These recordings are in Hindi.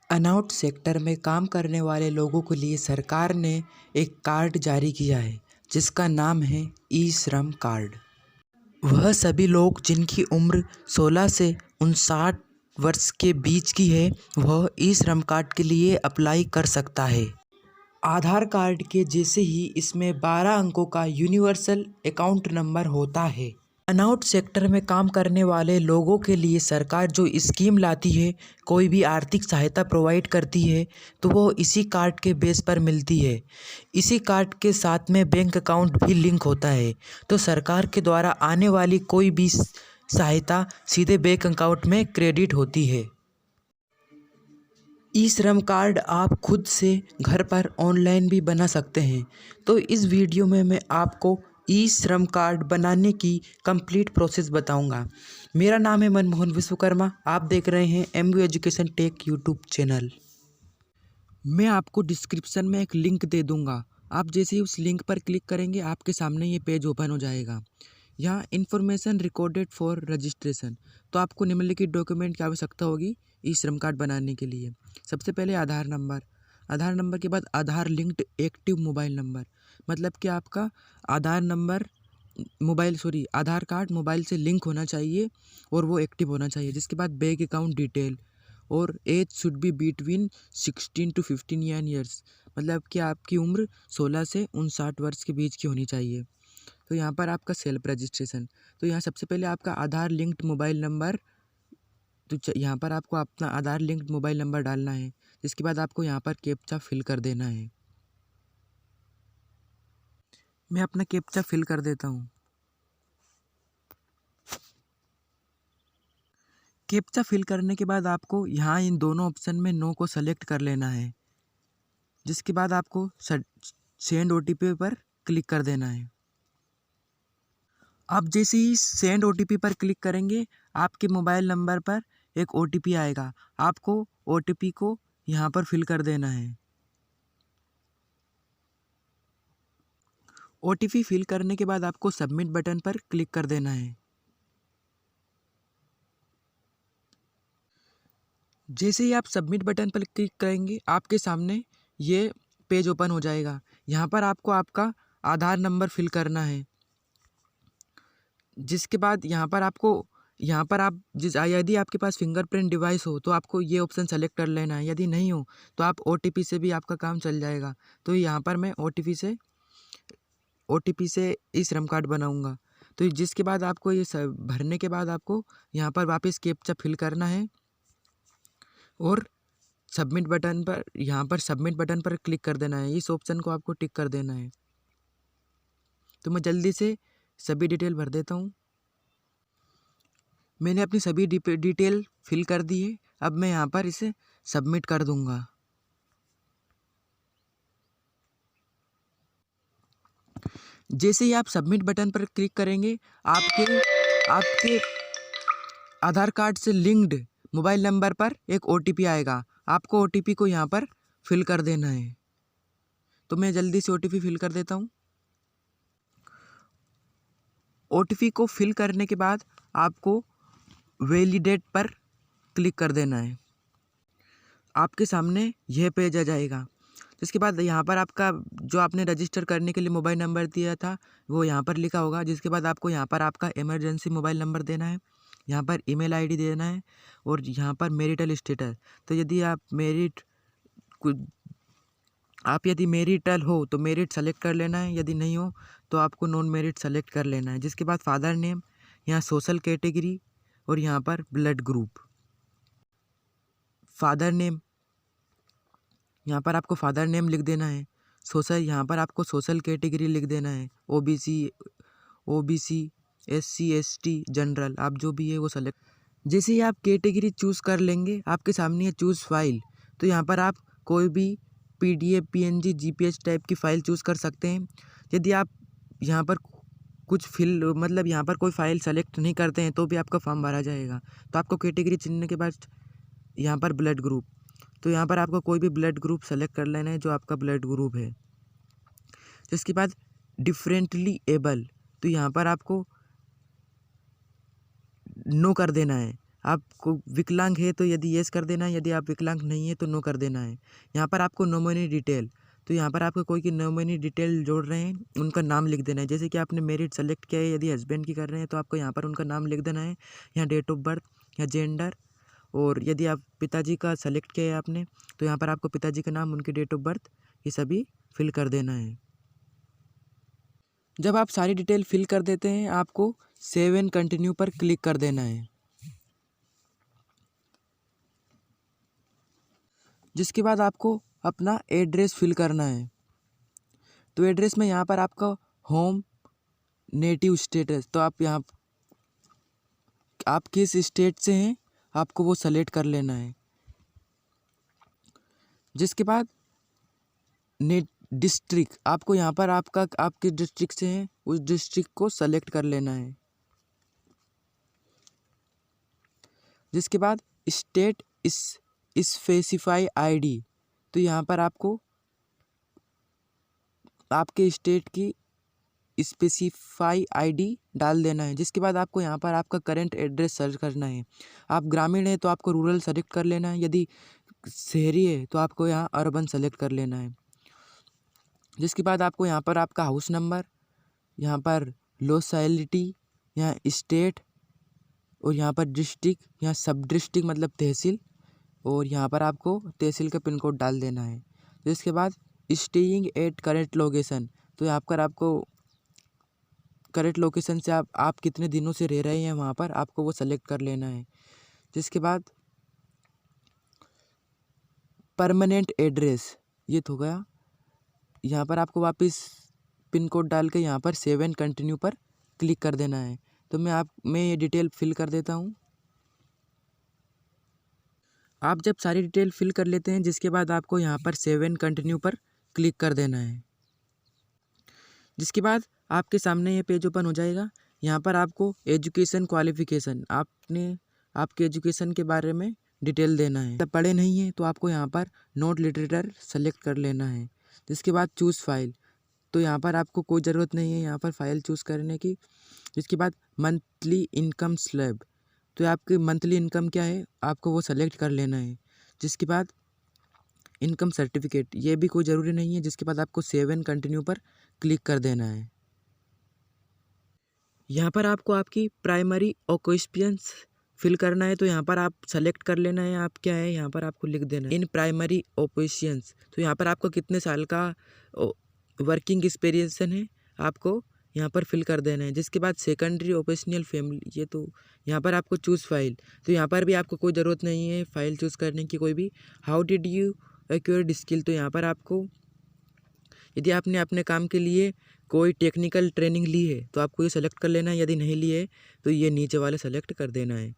अनआउट सेक्टर में काम करने वाले लोगों के लिए सरकार ने एक कार्ड जारी किया है जिसका नाम है ई श्रम कार्ड। वह सभी लोग जिनकी उम्र 16 से 59 वर्ष के बीच की है वह ई श्रम कार्ड के लिए अप्लाई कर सकता है। आधार कार्ड के जैसे ही इसमें 12 अंकों का यूनिवर्सल अकाउंट नंबर होता है। अनआउट सेक्टर में काम करने वाले लोगों के लिए सरकार जो स्कीम लाती है, कोई भी आर्थिक सहायता प्रोवाइड करती है तो वो इसी कार्ड के बेस पर मिलती है। इसी कार्ड के साथ में बैंक अकाउंट भी लिंक होता है, तो सरकार के द्वारा आने वाली कोई भी सहायता सीधे बैंक अकाउंट में क्रेडिट होती है। ई श्रम कार्ड आप खुद से घर पर ऑनलाइन भी बना सकते हैं। तो इस वीडियो में मैं आपको ई श्रम कार्ड बनाने की कंप्लीट प्रोसेस बताऊंगा। मेरा नाम है मनमोहन विश्वकर्मा, आप देख रहे हैं MU education take YouTube channel. मैं आपको डिस्क्रिप्शन में एक लिंक दे दूंगा। आप जैसे ही उस लिंक पर क्लिक करेंगे आपके सामने ये पेज ओपन हो जाएगा। यहाँ इन्फॉर्मेशन रिकॉर्डेड फॉर रजिस्ट्रेशन, तो आपको निम्नलिखित डॉक्यूमेंट की आवश्यकता होगी ई श्रम कार्ड बनाने के लिए। सबसे पहले आधार नंबर, आधार नंबर के बाद Aadhaar linked active mobile number, मतलब कि आपका Aadhaar number Aadhaar card mobile से लिंक होना चाहिए और वो एक्टिव होना चाहिए। जिसके बाद बैंक अकाउंट डिटेल और age should be between 16 to 15 years, मतलब कि आपकी उम्र 16 से 59 वर्ष के बीच की होनी चाहिए। तो यहाँ पर आपका सेल्फ रजिस्ट्रेशन, तो यहाँ सबसे पहले आपका आधार लिंक्ड मोबाइल नंबर, तो यहाँ पर आपको अपना आधार लिंक्ड मोबाइल नंबर डालना है। जिसके बाद आपको यहाँ पर कैप्चा फिल कर देना है। मैं अपना कैप्चा फिल कर देता हूँ। कैप्चा फिल करने के बाद आपको यहाँ इन दोनों ऑप्शन में नो को सेलेक्ट कर लेना है। जिसके बाद आपको सेंड ओटीपी पर क्लिक कर देना है। आप जैसे ही सेंड ओटीपी पर क्लिक करेंगे आपके मोबाइल नंबर पर एक ओटीपी आएगा। आपको ओटीपी को यहाँ पर फिल कर देना है। ओटीपी फिल करने के बाद आपको सबमिट बटन पर क्लिक कर देना है। जैसे ही आप सबमिट बटन पर क्लिक करेंगे आपके सामने ये पेज ओपन हो जाएगा। यहाँ पर आपको आपका आधार नंबर फिल करना है। जिसके बाद यहाँ पर आप यदि आपके पास फिंगरप्रिंट डिवाइस हो तो आपको ये ऑप्शन सेलेक्ट कर लेना है। यदि नहीं हो तो आप ओटीपी से भी आपका काम चल जाएगा। तो यहाँ पर मैं ओटीपी से ई श्रम कार्ड बनाऊँगा। तो जिसके बाद आपको ये सब भरने के बाद आपको यहाँ पर वापस कैप्चा फिल करना है और सबमिट बटन पर क्लिक कर देना है। इस ऑप्शन को आपको टिक कर देना है। तो मैं जल्दी से सभी डिटेल भर देता हूँ। मैंने अपनी सभी डिटेल फिल कर दी है। अब मैं यहाँ पर इसे सबमिट कर दूँगा। जैसे ही आप सबमिट बटन पर क्लिक करेंगे आपके आधार कार्ड से लिंक्ड मोबाइल नंबर पर एक ओटीपी आएगा। आपको ओटीपी को यहाँ पर फिल कर देना है। तो मैं जल्दी से ओटीपी फिल कर देता हूँ। ओटीपी को फिल करने के बाद आपको वैलिडेट पर क्लिक कर देना है। आपके सामने यह पेज आ जाएगा। जिसके बाद यहाँ पर आपका जो आपने रजिस्टर करने के लिए मोबाइल नंबर दिया था वो यहाँ पर लिखा होगा। जिसके बाद आपको यहाँ पर आपका इमरजेंसी मोबाइल नंबर देना है, यहाँ पर ईमेल आईडी देना है और यहाँ पर मैरिटल स्टेटस। तो यदि यदि मैरिटल हो तो मैरिट सेलेक्ट कर लेना है, यदि नहीं हो तो आपको नॉन मैरिट सेलेक्ट कर लेना है। जिसके बाद फादर नेम, यहाँ सोशल कैटेगरी और यहाँ पर ब्लड ग्रुप। फादर नेम, यहाँ पर आपको फादर नेम लिख देना है। यहाँ पर आपको सोशल कैटेगरी लिख देना है। ओबीसी SC ST जनरल, आप जो भी है वो सेलेक्ट। जैसे ही आप कैटेगरी चूज़ कर लेंगे आपके सामने है चूज़ फाइल। तो यहाँ पर आप कोई भी PDF PNG GPH टाइप की फ़ाइल चूज़ कर सकते हैं। यदि आप यहाँ पर यहाँ पर कोई फ़ाइल सेलेक्ट नहीं करते हैं तो भी आपका फॉर्म भरा जाएगा। तो आपको कैटेगरी चुनने के बाद यहाँ पर ब्लड ग्रुप, तो यहाँ पर आपको कोई भी ब्लड ग्रुप सेलेक्ट कर लेना है जो आपका ब्लड ग्रुप है। जिसके बाद डिफरेंटली एबल, तो यहाँ पर आपको नो कर देना है। आपको विकलांग है तो यदि येस कर देना है, यदि आप विकलांग नहीं है तो नो कर देना है। यहाँ पर आपको नॉमिनी डिटेल, तो यहाँ पर आपको कोई की नॉमिनी डिटेल जोड़ रहे हैं, उनका नाम लिख देना है। जैसे कि आपने मैरिड सेलेक्ट किया है, यदि हस्बैंड की कर रहे हैं तो आपको यहाँ पर उनका नाम लिख देना है, यहाँ डेट ऑफ बर्थ, यहाँ जेंडर, और यदि आप पिताजी का सेलेक्ट किया है आपने तो यहाँ पर आपको पिताजी का नाम, उनकी डेट ऑफ बर्थ, ये सभी फिल कर देना है। जब आप सारी डिटेल फिल कर देते हैं आपको सेव एंड कंटिन्यू पर क्लिक कर देना है। जिसके बाद आपको अपना एड्रेस फिल करना है। तो एड्रेस में यहाँ पर आपका होम, नेटिव स्टेटस, तो आप किस स्टेट से हैं आपको वो सेलेक्ट कर लेना है। जिसके बाद नेट डिस्ट्रिक्ट, आपको यहाँ पर आप किस डिस्ट्रिक्ट से हैं उस डिस्ट्रिक्ट को सेलेक्ट कर लेना है। जिसके बाद स्टेट स्पेसिफाई आईडी, तो यहाँ पर आपको आपके स्टेट की स्पेसिफाई आईडी डाल देना है। जिसके बाद आपको यहाँ पर आपका करंट एड्रेस सर्च करना है। आप ग्रामीण है तो आपको रूरल सेलेक्ट कर लेना है, यदि शहरी है तो आपको यहाँ अर्बन सेलेक्ट कर लेना है। जिसके बाद आपको यहाँ पर आपका हाउस नंबर, यहाँ पर लोकेलिटी, यहाँ स्टेट, और यहाँ पर डिस्ट्रिक्ट, यहाँ सब डिस्ट्रिक्ट मतलब तहसील, और यहाँ पर आपको तहसील का पिन कोड डाल देना है। जिसके बाद स्टेइंग एट करेंट लोकेशन, तो यहाँ पर आपको करेंट लोकेशन से आप कितने दिनों से रह रहे हैं वहाँ पर आपको वो सेलेक्ट कर लेना है। जिसके बाद परमानेंट एड्रेस, ये तो हो गया। यहाँ पर आपको वापस पिन कोड डाल के यहाँ पर सेव एंड कंटिन्यू पर क्लिक कर देना है। तो मैं ये डिटेल फिल कर देता हूँ। आप जब सारी डिटेल फिल कर लेते हैं जिसके बाद आपको यहाँ पर सेव एंड कंटिन्यू पर क्लिक कर देना है। जिसके बाद आपके सामने ये पेज ओपन हो जाएगा। यहाँ पर आपको एजुकेशन क्वालिफ़िकेशन, आपके एजुकेशन के बारे में डिटेल देना है। जब पढ़े नहीं हैं तो आपको यहाँ पर नॉट लिटरेचर सेलेक्ट कर लेना है। जिसके बाद चूज़ फाइल, तो यहाँ पर आपको कोई ज़रूरत नहीं है यहाँ पर फ़ाइल चूज़ करने की। जिसके बाद मंथली इनकम स्लैब, तो आपकी मंथली इनकम क्या है आपको वो सेलेक्ट कर लेना है। जिसके बाद इनकम सर्टिफिकेट, ये भी कोई ज़रूरी नहीं है। जिसके बाद आपको सेव एंड कंटिन्यू पर क्लिक कर देना है। यहाँ पर आपको आपकी प्राइमरी ऑक्यूपेशंस फिल करना है, तो यहाँ पर आप सेलेक्ट कर लेना है आप क्या है, यहाँ पर आपको लिख देना है इन प्राइमरी ऑक्यूपेशंस। तो यहाँ पर आपको कितने साल का वर्किंग एक्सपीरियंस है आपको यहाँ पर फिल कर देना है। जिसके बाद सेकेंडरी ऑपरेशनल फैमिली, ये तो यहाँ पर आपको चूज़ फाइल, तो यहाँ पर भी आपको कोई ज़रूरत नहीं है फ़ाइल चूज़ करने की कोई भी। How did you acquired skill, तो यहाँ पर आपको यदि आपने अपने काम के लिए कोई टेक्निकल ट्रेनिंग ली है तो आपको ये सेलेक्ट कर लेना है, यदि नहीं ली है तो ये नीचे वाले सेलेक्ट कर देना है।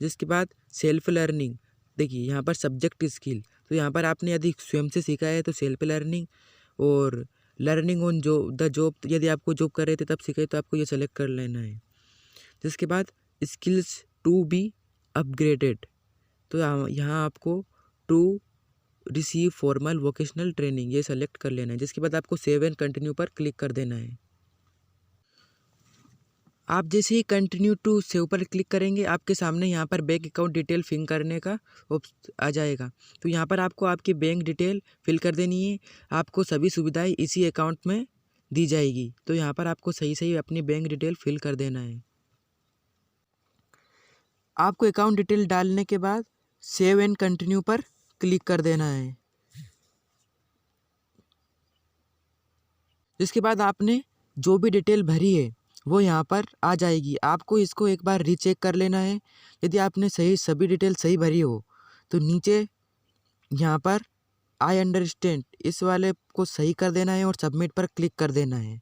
जिसके बाद सेल्फ लर्निंग, देखिए यहाँ पर सब्जेक्ट स्किल, तो यहाँ पर आपने यदि स्वयं से सीखा है तो सेल्फ लर्निंग, और लर्निंग ऑन द जॉब, यदि आपको जॉब कर रहे थे तब सीखे तो आपको ये सेलेक्ट कर लेना है। जिसके बाद स्किल्स टू बी अपग्रेडेड, तो यहाँ आपको to receive formal vocational training, ये सेलेक्ट कर लेना है। जिसके बाद आपको सेव एंड कंटिन्यू पर क्लिक कर देना है। आप जैसे ही कंटिन्यू टू सेव पर क्लिक करेंगे आपके सामने यहाँ पर बैंक अकाउंट डिटेल फिल करने का ऑप्शन आ जाएगा। तो यहाँ पर आपको आपकी बैंक डिटेल फिल कर देनी है। आपको सभी सुविधाएं इसी अकाउंट में दी जाएगी। तो यहाँ पर आपको सही सही अपनी बैंक डिटेल फिल कर देना है। आपको अकाउंट डिटेल डालने के बाद सेव एंड कंटिन्यू पर क्लिक कर देना है। जिसके बाद आपने जो भी डिटेल भरी है वो यहाँ पर आ जाएगी। आपको इसको एक बार रीचेक कर लेना है। यदि आपने सभी डिटेल सही भरी हो तो नीचे यहाँ पर आई अंडरस्टैंड इस वाले को सही कर देना है और सबमिट पर क्लिक कर देना है।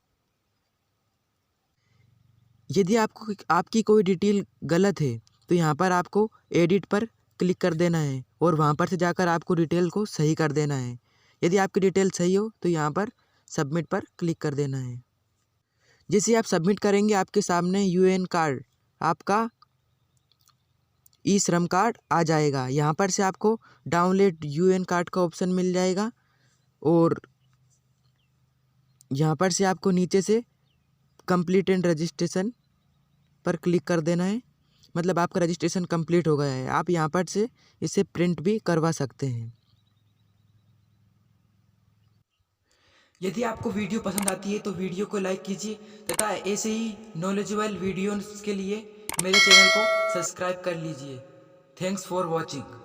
यदि आपकी कोई डिटेल गलत है तो यहाँ पर आपको एडिट पर क्लिक कर देना है और वहाँ पर से जाकर आपको डिटेल को सही कर देना है। यदि आपकी डिटेल सही हो तो यहाँ पर सबमिट पर क्लिक कर देना है। जैसे आप सबमिट करेंगे आपके सामने यूएन कार्ड, आपका ई श्रम कार्ड आ जाएगा। यहाँ पर से आपको डाउनलोड यूएन कार्ड का ऑप्शन मिल जाएगा और यहाँ पर से आपको नीचे से कंप्लीट एंड रजिस्ट्रेशन पर क्लिक कर देना है। मतलब आपका रजिस्ट्रेशन कंप्लीट हो गया है। आप यहाँ पर से इसे प्रिंट भी करवा सकते हैं। यदि आपको वीडियो पसंद आती है तो वीडियो को लाइक कीजिए तथा ऐसे ही नॉलेजेबल वीडियोस के लिए मेरे चैनल को सब्सक्राइब कर लीजिए। Thanks for watching.